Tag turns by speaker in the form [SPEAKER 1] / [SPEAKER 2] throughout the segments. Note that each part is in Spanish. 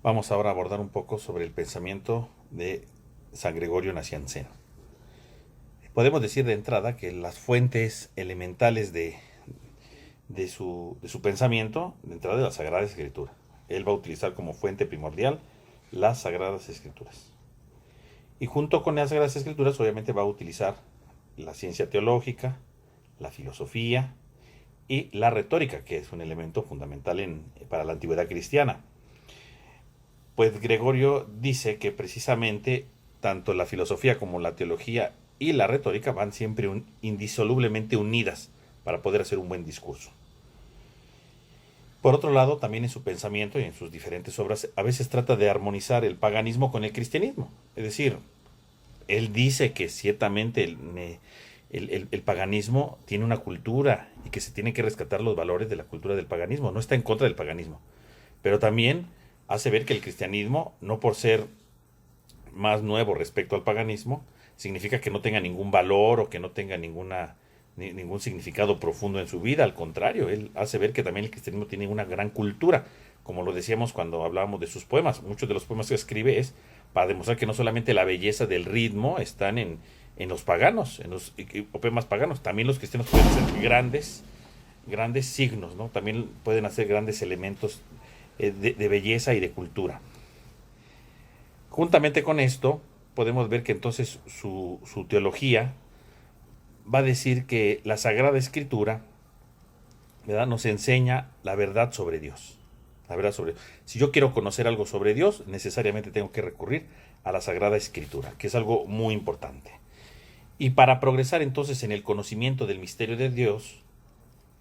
[SPEAKER 1] Vamos ahora a abordar un poco sobre el pensamiento de San Gregorio Nacianceno. Podemos decir de entrada que las fuentes elementales de su pensamiento, de entrada de la Sagrada Escritura. Él va a utilizar como fuente primordial las Sagradas Escrituras. Y junto con las Sagradas Escrituras obviamente va a utilizar la ciencia teológica, la filosofía y la retórica, que es un elemento fundamental para la antigüedad cristiana. Pues Gregorio dice que precisamente tanto la filosofía como la teología y la retórica van siempre indisolublemente unidas para poder hacer un buen discurso. Por otro lado, también en su pensamiento y en sus diferentes obras, a veces trata de armonizar el paganismo con el cristianismo. Es decir, él dice que ciertamente el paganismo tiene una cultura y que se tienen que rescatar los valores de la cultura del paganismo. No está en contra del paganismo, pero también hace ver que el cristianismo, no por ser más nuevo respecto al paganismo, significa que no tenga ningún valor o que no tenga ningún significado profundo en su vida. Al contrario, él hace ver que también el cristianismo tiene una gran cultura, como lo decíamos cuando hablábamos de sus poemas. Muchos de los poemas que escribe es para demostrar que no solamente la belleza del ritmo están en los paganos, en los poemas paganos, también los cristianos pueden hacer grandes signos, ¿no? También pueden hacer grandes elementos de belleza y de cultura. Juntamente con esto, podemos ver que entonces su teología va a decir que la Sagrada Escritura, ¿verdad?, nos enseña la verdad sobre Dios. La verdad sobre Dios. Si yo quiero conocer algo sobre Dios, necesariamente tengo que recurrir a la Sagrada Escritura, que es algo muy importante. Y para progresar entonces en el conocimiento del misterio de Dios,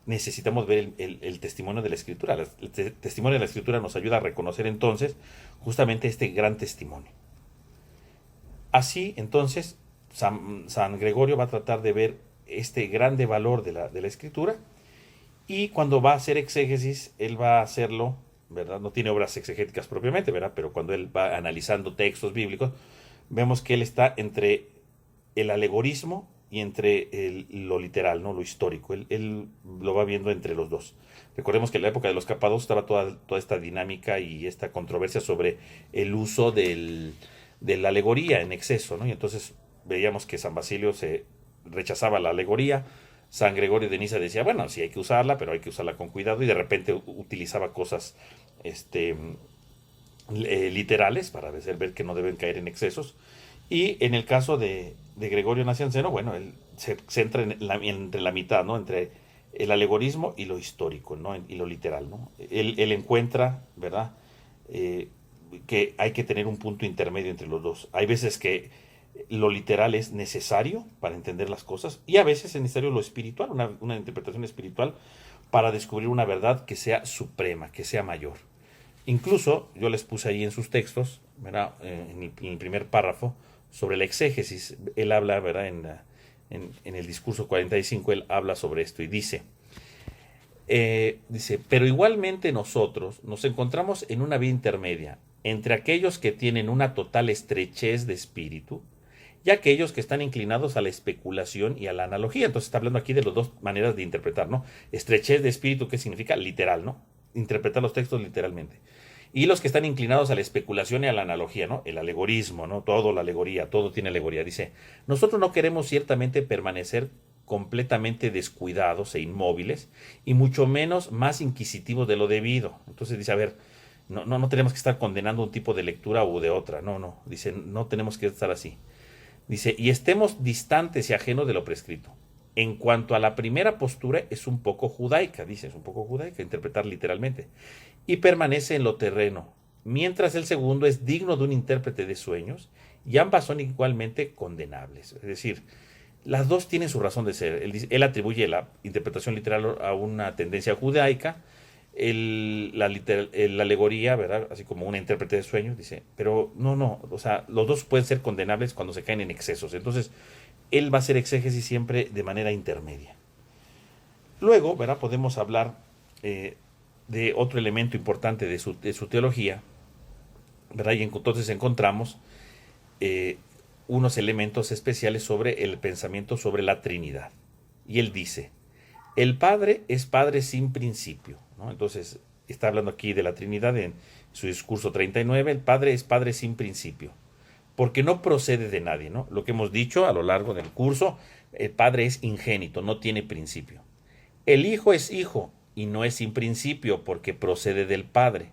[SPEAKER 1] necesitamos ver el testimonio de la Escritura. El testimonio de la Escritura nos ayuda a reconocer entonces justamente este gran testimonio. Así, entonces, San Gregorio va a tratar de ver este grande valor de la Escritura, y cuando va a hacer exégesis, él va a hacerlo, ¿verdad? No tiene obras exegéticas propiamente, ¿verdad? Pero cuando él va analizando textos bíblicos, vemos que él está entre el alegorismo y entre lo literal, ¿no? Lo histórico. Él lo va viendo entre los dos. Recordemos que en la época de los Capados estaba toda esta dinámica y esta controversia sobre el uso de la alegoría en exceso, ¿no? Y entonces veíamos que San Basilio se rechazaba la alegoría. San Gregorio de Niza decía, bueno, sí hay que usarla, pero hay que usarla con cuidado, y de repente utilizaba cosas literales para ver que no deben caer en excesos. Y en el caso de Gregorio Nacianceno, bueno, él se centra entre la mitad, ¿no? Entre el alegorismo y lo histórico, ¿no? Y lo literal, ¿no? Él encuentra, ¿verdad?, que hay que tener un punto intermedio entre los dos. Hay veces que lo literal es necesario para entender las cosas, y a veces es necesario lo espiritual, una interpretación espiritual para descubrir una verdad que sea suprema, que sea mayor. Incluso yo les puse ahí en sus textos, ¿verdad?, en el primer párrafo, sobre la exégesis. Él habla, ¿verdad?, en el discurso 45, él habla sobre esto y dice, pero igualmente nosotros nos encontramos en una vía intermedia entre aquellos que tienen una total estrechez de espíritu y aquellos que están inclinados a la especulación y a la analogía. Entonces está hablando aquí de las dos maneras de interpretar, ¿no? Estrechez de espíritu, que significa literal, ¿no? Interpretar los textos literalmente. Y los que están inclinados a la especulación y a la analogía, ¿no? El alegorismo, ¿no? Todo la alegoría, todo tiene alegoría. Dice, nosotros no queremos ciertamente permanecer completamente descuidados e inmóviles, y mucho menos más inquisitivos de lo debido. Entonces dice, a ver, no tenemos que estar condenando un tipo de lectura u de otra. No. Dice, no tenemos que estar así. Dice, y estemos distantes y ajenos de lo prescrito. En cuanto a la primera postura, es un poco judaica, dice, es un poco judaica, interpretar literalmente, y permanece en lo terreno, mientras el segundo es digno de un intérprete de sueños, y ambas son igualmente condenables. Es decir, las dos tienen su razón de ser. Él atribuye la interpretación literal a una tendencia judaica, la alegoría, ¿verdad?, así como una intérprete de sueños, dice, pero no, o sea, los dos pueden ser condenables cuando se caen en excesos. Entonces, él va a hacer exégesis siempre de manera intermedia. Luego, ¿verdad?, podemos hablar de otro elemento importante de su teología, ¿verdad? Y entonces encontramos eh, unos elementos especiales sobre el pensamiento sobre la Trinidad. Y él dice, el Padre es Padre sin principio, ¿no? Entonces, está hablando aquí de la Trinidad en su discurso 39, el Padre es Padre sin principio, porque no procede de nadie, ¿no? Lo que hemos dicho a lo largo del curso, el Padre es ingénito, no tiene principio. El Hijo es Hijo y no es sin principio porque procede del Padre.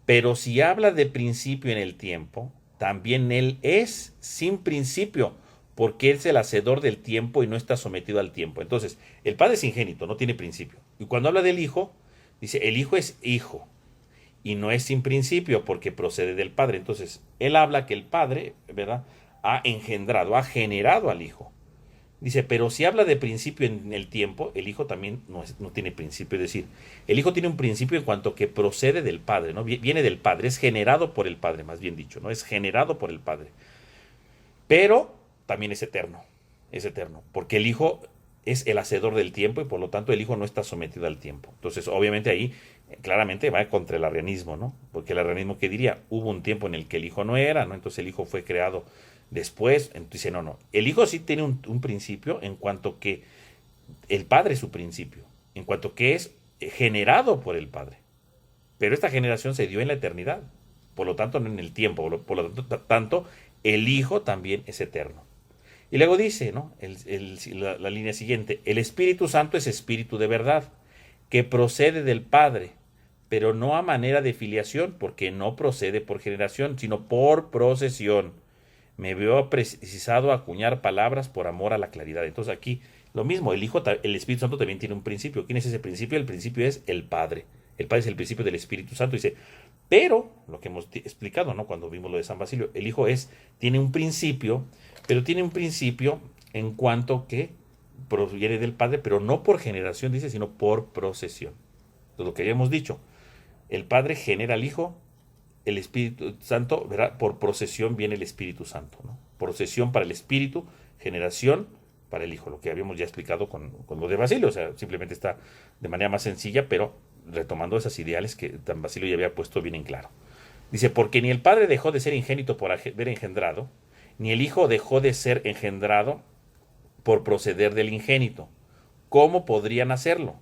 [SPEAKER 1] Pero si habla de principio en el tiempo, también Él es sin principio, porque es el hacedor del tiempo y no está sometido al tiempo. Entonces, el Padre es ingénito, no tiene principio. Y cuando habla del Hijo, dice, el Hijo es Hijo y no es sin principio porque procede del Padre. Entonces, Él habla que el Padre, ¿verdad?, ha engendrado, ha generado al Hijo. Dice, pero si habla de principio en el tiempo, el Hijo también no tiene principio. Es decir, el Hijo tiene un principio en cuanto que procede del Padre, ¿no? Viene del Padre, es generado por el Padre, más bien dicho, ¿no? Es generado por el Padre. Pero también es eterno, porque el Hijo es el hacedor del tiempo y por lo tanto el Hijo no está sometido al tiempo. Entonces, obviamente ahí claramente va contra el arrianismo, ¿no? Porque el arrianismo, ¿qué diría? Hubo un tiempo en el que el Hijo no era, ¿no? Entonces el Hijo fue creado después. Entonces, no. El Hijo sí tiene un principio en cuanto que el Padre es su principio, en cuanto que es generado por el Padre. Pero esta generación se dio en la eternidad, por lo tanto no en el tiempo, por lo tanto el Hijo también es eterno. Y luego dice, ¿no? La línea siguiente, el Espíritu Santo es espíritu de verdad, que procede del Padre, pero no a manera de filiación, porque no procede por generación, sino por procesión. Me veo precisado a acuñar palabras por amor a la claridad. Entonces aquí lo mismo, el Espíritu Santo también tiene un principio. ¿Quién es ese principio? El principio es el Padre. El Padre es el principio del Espíritu Santo. Dice, pero, lo que hemos explicado, ¿no?, cuando vimos lo de San Basilio, el Hijo tiene un principio, pero tiene un principio en cuanto que proviene del Padre, pero no por generación, dice, sino por procesión. Entonces, lo que habíamos dicho, el Padre genera al Hijo, el Espíritu Santo, ¿verdad?, por procesión viene el Espíritu Santo, ¿no? Procesión para el Espíritu, generación para el Hijo, lo que habíamos ya explicado con lo de Basilio. O sea, simplemente está de manera más sencilla, pero retomando esas ideales que San Basilio ya había puesto bien en claro. Dice, porque ni el Padre dejó de ser ingénito por haber engendrado, ni el Hijo dejó de ser engendrado por proceder del ingénito. ¿Cómo podrían hacerlo?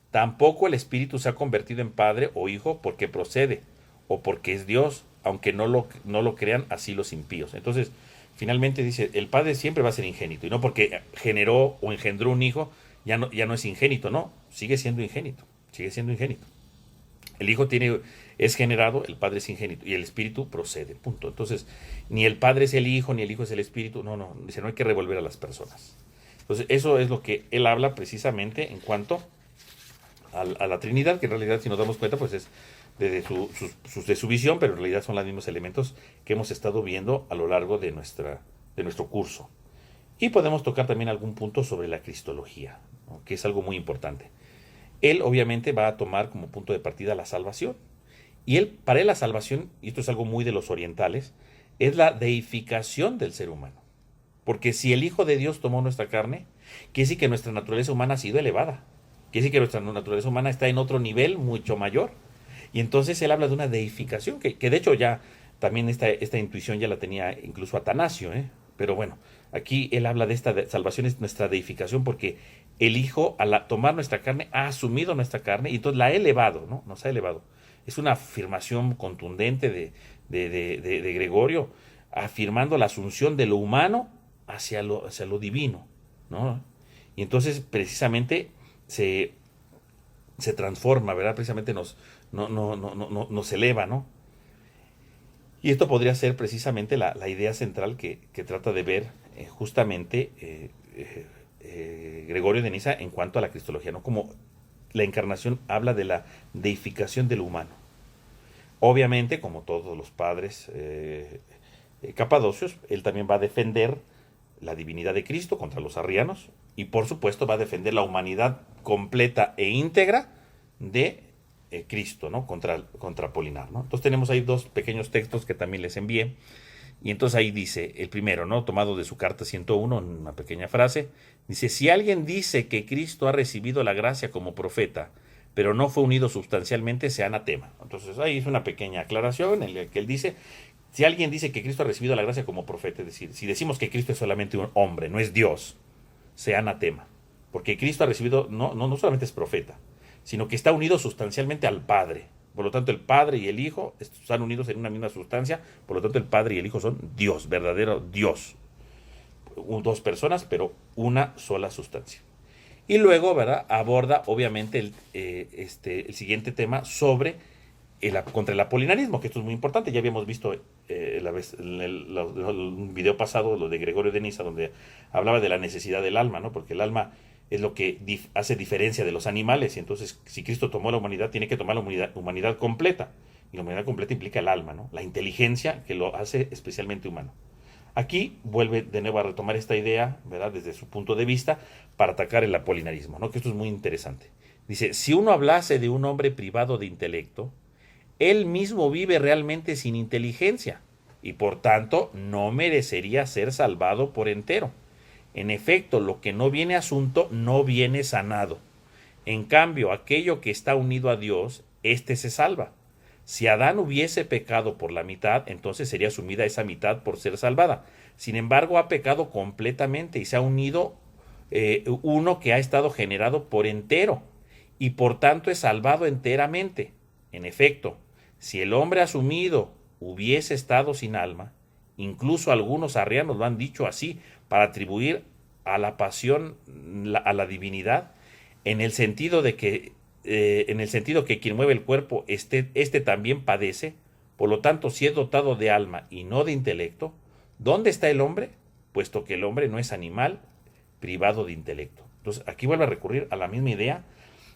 [SPEAKER 1] Tampoco el Espíritu se ha convertido en Padre o Hijo porque procede, o porque es Dios, aunque no lo crean así los impíos. Entonces, finalmente dice, el Padre siempre va a ser ingénito, y no porque generó o engendró un Hijo, ya no es ingénito, no, sigue siendo ingénito. El Hijo es generado, el Padre es ingénito, y el Espíritu procede, punto. Entonces, ni el Padre es el Hijo, ni el Hijo es el Espíritu, dice, no hay que revolver a las personas. Entonces, eso es lo que él habla precisamente en cuanto a la Trinidad, que en realidad, si nos damos cuenta, pues es de su visión, pero en realidad son los mismos elementos que hemos estado viendo a lo largo de nuestro curso. Y podemos tocar también algún punto sobre la cristología, ¿no?, que es algo muy importante. Él obviamente va a tomar como punto de partida la salvación. Y para él la salvación, y esto es algo muy de los orientales, es la deificación del ser humano. Porque si el Hijo de Dios tomó nuestra carne, quiere decir que nuestra naturaleza humana ha sido elevada. Quiere decir que nuestra naturaleza humana está en otro nivel mucho mayor. Y entonces él habla de una deificación, que de hecho ya también esta intuición ya la tenía incluso Atanasio, ¿eh? Pero bueno, aquí él habla de esta salvación, es nuestra deificación, porque el Hijo, al tomar nuestra carne, ha asumido nuestra carne y entonces la ha elevado, ¿no? Nos ha elevado. Es una afirmación contundente de Gregorio, afirmando la asunción de lo humano hacia lo divino, ¿no? Y entonces precisamente se transforma, ¿verdad? Precisamente nos eleva, ¿no? Y esto podría ser precisamente la idea central que trata de ver justamente Gregorio de Niza en cuanto a la cristología, ¿no? Como la encarnación habla de la deificación del humano. Obviamente, como todos los padres capadocios, él también va a defender la divinidad de Cristo contra los arrianos y por supuesto va a defender la humanidad completa e íntegra de Cristo, ¿no? Contra Apolinar, ¿no? Entonces tenemos ahí dos pequeños textos que también les envié. Y entonces ahí dice, el primero, ¿no?, tomado de su carta 101, en una pequeña frase, dice, si alguien dice que Cristo ha recibido la gracia como profeta, pero no fue unido sustancialmente, sea anatema. Entonces ahí es una pequeña aclaración en la que él dice, si alguien dice que Cristo ha recibido la gracia como profeta, es decir, si decimos que Cristo es solamente un hombre, no es Dios, sea anatema. Porque Cristo ha recibido, no solamente es profeta, sino que está unido sustancialmente al Padre. Por lo tanto, el Padre y el Hijo están unidos en una misma sustancia. Por lo tanto, el Padre y el Hijo son Dios, verdadero Dios. Dos personas, pero una sola sustancia. Y luego, ¿verdad?, aborda obviamente el siguiente tema sobre contra el apolinarismo, que esto es muy importante. Ya habíamos visto un video pasado, lo de Gregorio de Niza, donde hablaba de la necesidad del alma, ¿no? Porque el alma es lo que hace diferencia de los animales, y entonces si Cristo tomó la humanidad, tiene que tomar la humanidad completa, y la humanidad completa implica el alma, ¿no? La inteligencia que lo hace especialmente humano. Aquí vuelve de nuevo a retomar esta idea, ¿verdad?, desde su punto de vista, para atacar el apolinarismo, ¿no? Que esto es muy interesante. Dice, si uno hablase de un hombre privado de intelecto, él mismo vive realmente sin inteligencia, y por tanto no merecería ser salvado por entero. En efecto, lo que no viene a asunto no viene sanado. En cambio, aquello que está unido a Dios, éste se salva. Si Adán hubiese pecado por la mitad, entonces sería asumida esa mitad por ser salvada. Sin embargo, ha pecado completamente y se ha unido uno que ha estado generado por entero, y por tanto es salvado enteramente. En efecto, si el hombre asumido hubiese estado sin alma, incluso algunos arrianos lo han dicho así, para atribuir a la pasión a la divinidad, en el sentido que quien mueve el cuerpo, este también padece. Por lo tanto, si es dotado de alma y no de intelecto, ¿dónde está el hombre? Puesto que el hombre no es animal privado de intelecto. Entonces, aquí vuelve a recurrir a la misma idea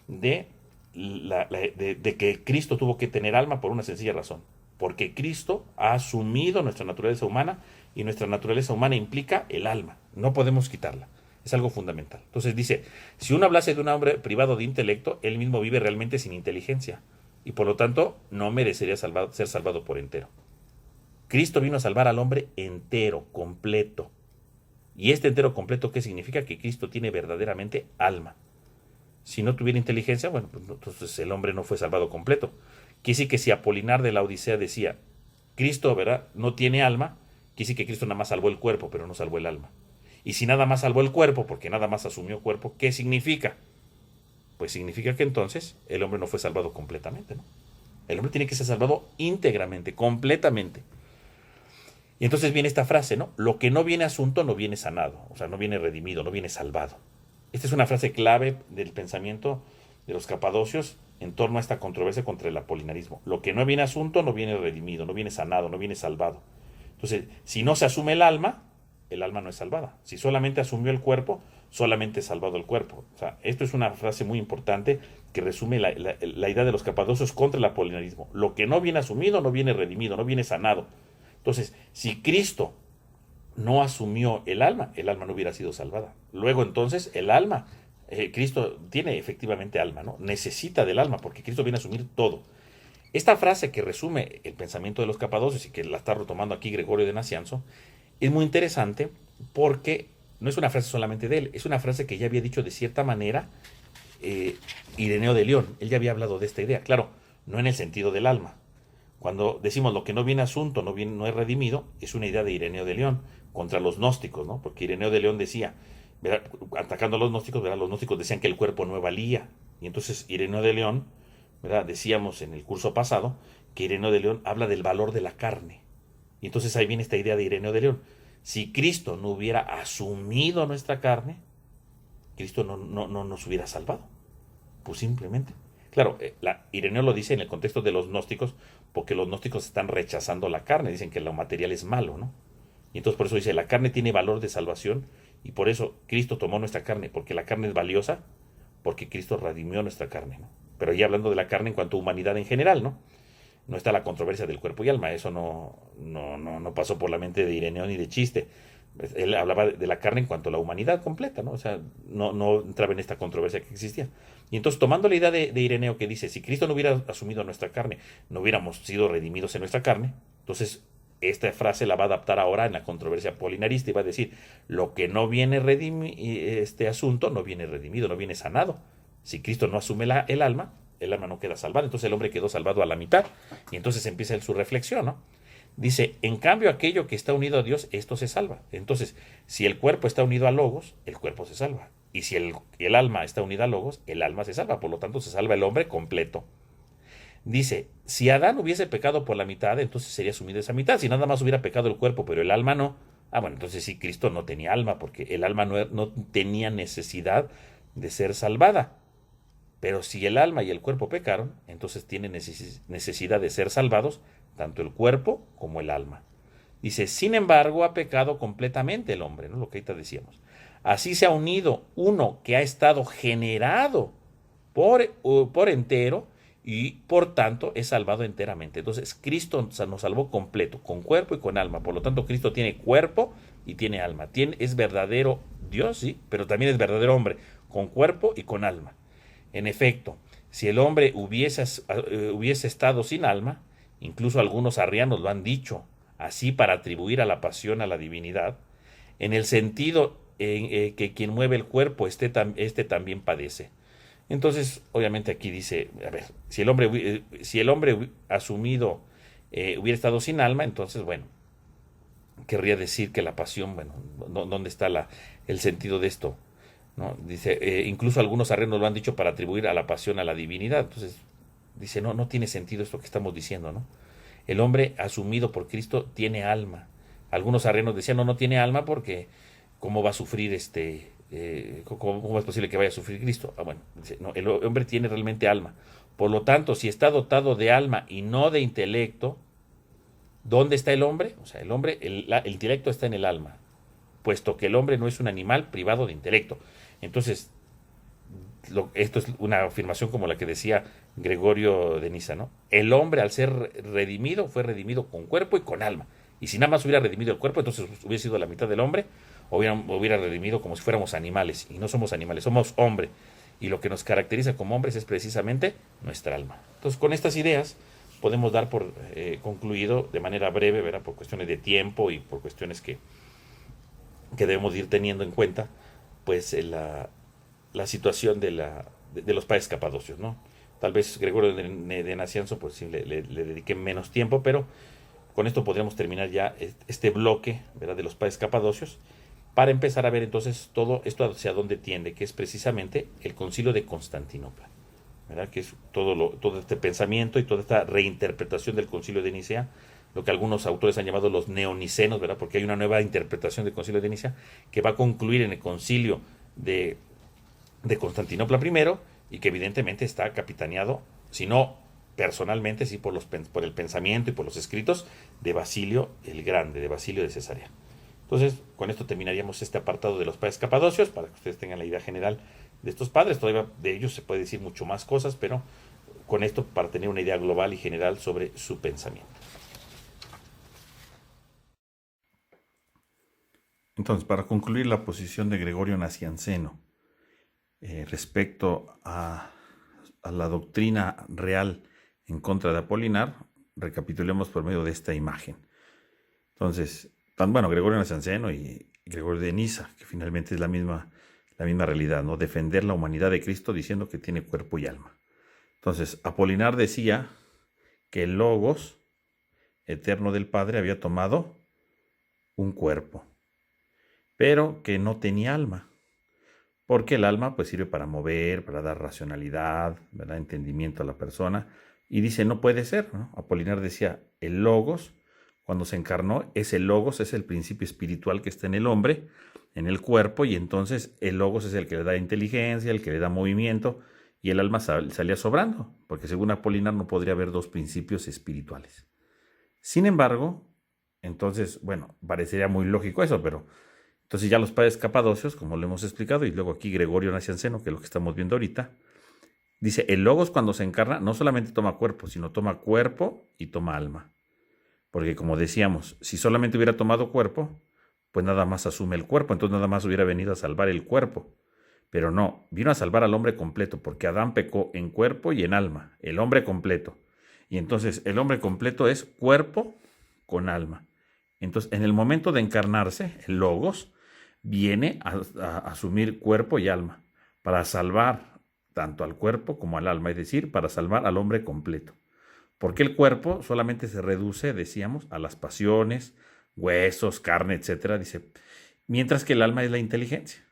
[SPEAKER 1] de que Cristo tuvo que tener alma por una sencilla razón. Porque Cristo ha asumido nuestra naturaleza humana, y nuestra naturaleza humana implica el alma. No podemos quitarla. Es algo fundamental. Entonces dice, si uno hablase de un hombre privado de intelecto, él mismo vive realmente sin inteligencia, y por lo tanto no merecería ser salvado por entero. Cristo vino a salvar al hombre entero, completo. ¿Y este entero completo qué significa? Que Cristo tiene verdaderamente alma. Si no tuviera inteligencia, bueno, pues entonces el hombre no fue salvado completo. Quiere decir que si Apolinar de la Odisea decía, Cristo, ¿verdad?, no tiene alma, quiere decir que Cristo nada más salvó el cuerpo, pero no salvó el alma. Y si nada más salvó el cuerpo, porque nada más asumió cuerpo, ¿qué significa? Pues significa que entonces el hombre no fue salvado completamente, ¿no? El hombre tiene que ser salvado íntegramente, completamente. Y entonces viene esta frase, ¿no? Lo que no viene a asunto no viene sanado, o sea, no viene redimido, no viene salvado. Esta es una frase clave del pensamiento de los capadocios en torno a esta controversia contra el apolinarismo. Lo que no viene a asunto no viene redimido, no viene sanado, no viene salvado. Entonces, si no se asume el alma no es salvada. Si solamente asumió el cuerpo, solamente es salvado el cuerpo. O sea, esto es una frase muy importante que resume la idea de los capadocios contra el apolinarismo. Lo que no viene asumido no viene redimido, no viene sanado. Entonces, si Cristo no asumió el alma no hubiera sido salvada. Luego entonces el alma, Cristo tiene efectivamente alma, ¿no? Necesita del alma porque Cristo viene a asumir todo. Esta frase que resume el pensamiento de los capadocios y que la está retomando aquí Gregorio de Nacianzo es muy interesante porque no es una frase solamente de él, es una frase que ya había dicho de cierta manera Ireneo de León. Él ya había hablado de esta idea, claro, no en el sentido del alma. Cuando decimos lo que no viene a asunto, no es redimido, es una idea de Ireneo de León contra los gnósticos, ¿no? Porque Ireneo de León decía, ¿verdad?, atacando a los gnósticos, ¿verdad?, los gnósticos decían que el cuerpo no valía. Y entonces Ireneo de León, ¿verdad?, decíamos en el curso pasado que Ireneo de León habla del valor de la carne. Y entonces ahí viene esta idea de Ireneo de León. Si Cristo no hubiera asumido nuestra carne, Cristo no nos hubiera salvado. Pues simplemente. Claro, Ireneo lo dice en el contexto de los gnósticos, porque los gnósticos están rechazando la carne, dicen que lo material es malo, ¿no? Y entonces por eso dice, la carne tiene valor de salvación, y por eso Cristo tomó nuestra carne, porque la carne es valiosa, porque Cristo redimió nuestra carne, ¿no? Pero ya hablando de la carne en cuanto a humanidad en general, ¿no? No está la controversia del cuerpo y alma, eso no pasó por la mente de Ireneo ni de chiste. Él hablaba de la carne en cuanto a la humanidad completa, ¿no? O sea, no entraba en esta controversia que existía. Y entonces, tomando la idea de Ireneo que dice, si Cristo no hubiera asumido nuestra carne, no hubiéramos sido redimidos en nuestra carne, entonces esta frase la va a adaptar ahora en la controversia apolinarista y va a decir, lo que no viene este asunto no viene redimido, no viene sanado. Si Cristo no asume el alma no queda salvado, entonces el hombre quedó salvado a la mitad. Y entonces empieza su reflexión, ¿no? Dice, en cambio aquello que está unido a Dios, esto se salva. Entonces, si el cuerpo está unido a Logos, el cuerpo se salva. Y si el alma está unida al Logos, el alma se salva, por lo tanto se salva el hombre completo. Dice, si Adán hubiese pecado por la mitad, entonces sería sumido esa mitad. Si nada más hubiera pecado el cuerpo, pero el alma no. Bueno, entonces sí, Cristo no tenía alma, porque el alma no tenía necesidad de ser salvada. Pero si el alma y el cuerpo pecaron, entonces tienen necesidad de ser salvados, tanto el cuerpo como el alma. Dice, sin embargo, ha pecado completamente el hombre, ¿no? Lo que ahorita decíamos. Así se ha unido uno que ha estado generado por entero y por tanto es salvado enteramente. Entonces, Cristo nos salvó completo, con cuerpo y con alma. Por lo tanto, Cristo tiene cuerpo y tiene alma. Es verdadero Dios, sí, pero también es verdadero hombre, con cuerpo y con alma. En efecto, si el hombre hubiese estado sin alma, incluso algunos arrianos lo han dicho, así para atribuir a la pasión a la divinidad, en el sentido que quien mueve el cuerpo, este también padece. Entonces, obviamente aquí dice, a ver, si el hombre asumido hubiera estado sin alma, entonces, bueno, querría decir que la pasión, bueno, ¿dónde está el sentido de esto? ¿No? Dice, incluso algunos arrenos lo han dicho para atribuir a la pasión a la divinidad. Entonces, dice, no tiene sentido esto que estamos diciendo, ¿no? El hombre asumido por Cristo tiene alma. Algunos arrenos decían, no tiene alma porque ¿cómo va a sufrir cómo es posible que vaya a sufrir Cristo? Bueno, dice, no, el hombre tiene realmente alma. Por lo tanto, si está dotado de alma y no de intelecto, ¿dónde está el hombre? O sea, el intelecto está en el alma, puesto que el hombre no es un animal privado de intelecto. Entonces, esto es una afirmación como la que decía Gregorio de Niza, ¿no? El hombre, al ser redimido, fue redimido con cuerpo y con alma. Y si nada más hubiera redimido el cuerpo, entonces hubiera sido la mitad del hombre, o hubiera redimido como si fuéramos animales. Y no somos animales, somos hombre. Y lo que nos caracteriza como hombres es precisamente nuestra alma. Entonces, con estas ideas podemos dar por concluido de manera breve, ¿verdad? Por cuestiones de tiempo y por cuestiones que debemos ir teniendo en cuenta, pues la situación de los padres capadocios, ¿no? Tal vez Gregorio de Nacianzo, pues sí, le dediqué menos tiempo, pero con esto podríamos terminar ya este bloque, ¿verdad?, de los padres capadocios, para empezar a ver entonces todo esto hacia dónde tiende, que es precisamente el Concilio de Constantinopla, ¿verdad?, que es todo este pensamiento y toda esta reinterpretación del Concilio de Nicea, lo que algunos autores han llamado los neonicenos, ¿verdad?, porque hay una nueva interpretación del Concilio de Nicea que va a concluir en el Concilio de Constantinopla primero, y que evidentemente está capitaneado, si no personalmente, sí por el pensamiento y por los escritos de Basilio el Grande, de Basilio de Cesarea. Entonces, con esto terminaríamos este apartado de los padres capadocios, para que ustedes tengan la idea general de estos padres. Todavía de ellos se puede decir mucho más cosas, pero con esto para tener una idea global y general sobre su pensamiento. Entonces, para concluir la posición de Gregorio Nacianceno respecto a la doctrina real en contra de Apolinar, recapitulemos por medio de esta imagen. Entonces, Gregorio Nacianceno y Gregorio de Niza, que finalmente es la misma realidad, ¿no? Defender la humanidad de Cristo diciendo que tiene cuerpo y alma. Entonces, Apolinar decía que el Logos eterno del Padre había tomado un cuerpo, pero que no tenía alma. Porque el alma pues sirve para mover, para dar racionalidad, ¿verdad?, entendimiento a la persona. Y dice, no puede ser, ¿no? Apolinar decía, el Logos, cuando se encarnó, ese Logos es el principio espiritual que está en el hombre, en el cuerpo, y entonces el Logos es el que le da inteligencia, el que le da movimiento, y el alma salía sobrando, porque según Apolinar no podría haber dos principios espirituales. Sin embargo, entonces, parecería muy lógico eso, pero entonces ya los padres capadocios, como lo hemos explicado, y luego aquí Gregorio Nacianceno, que es lo que estamos viendo ahorita, dice, el Logos cuando se encarna no solamente toma cuerpo, sino toma cuerpo y toma alma. Porque como decíamos, si solamente hubiera tomado cuerpo, pues nada más asume el cuerpo, entonces nada más hubiera venido a salvar el cuerpo. Pero no, vino a salvar al hombre completo, porque Adán pecó en cuerpo y en alma, el hombre completo. Y entonces el hombre completo es cuerpo con alma. Entonces, en el momento de encarnarse, el Logos viene a asumir cuerpo y alma para salvar tanto al cuerpo como al alma, es decir, para salvar al hombre completo. Porque el cuerpo solamente se reduce, decíamos, a las pasiones, huesos, carne, etcétera, dice, mientras que el alma es la inteligencia.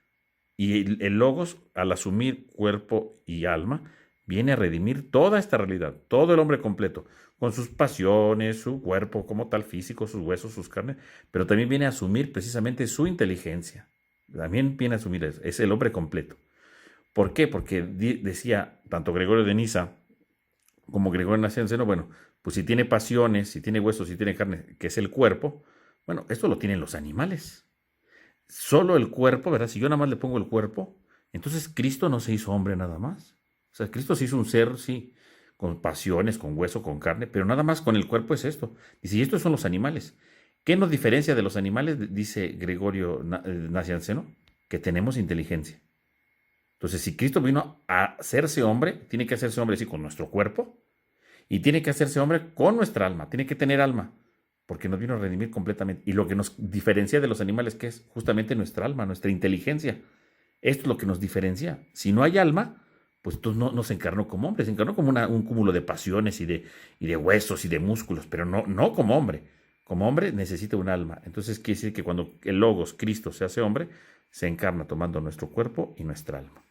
[SPEAKER 1] Y el Logos, al asumir cuerpo y alma, viene a redimir toda esta realidad, todo el hombre completo, con sus pasiones, su cuerpo como tal físico, sus huesos, sus carnes, pero también viene a asumir precisamente su inteligencia. También viene a asumir eso, es el hombre completo. ¿Por qué? Porque decía tanto Gregorio de Niza como Gregorio Nacianceno, bueno, pues si tiene pasiones, si tiene huesos, si tiene carne, que es el cuerpo, bueno, esto lo tienen los animales. Solo el cuerpo, ¿verdad? Si yo nada más le pongo el cuerpo, entonces Cristo no se hizo hombre nada más. O sea, Cristo se hizo un ser, sí, con pasiones, con hueso, con carne, pero nada más con el cuerpo es esto. Dice, y estos son los animales. ¿Qué nos diferencia de los animales? Dice Gregorio Nacianceno, que tenemos inteligencia. Entonces, si Cristo vino a hacerse hombre, tiene que hacerse hombre así con nuestro cuerpo y tiene que hacerse hombre con nuestra alma, tiene que tener alma, porque nos vino a redimir completamente. Y lo que nos diferencia de los animales, que es justamente nuestra alma, nuestra inteligencia. Esto es lo que nos diferencia. Si no hay alma, pues entonces no se encarnó como hombre, se encarnó como un cúmulo de pasiones y de huesos y de músculos, pero no como hombre. Como hombre necesita un alma. Entonces quiere decir que cuando el Logos, Cristo, se hace hombre, se encarna tomando nuestro cuerpo y nuestra alma.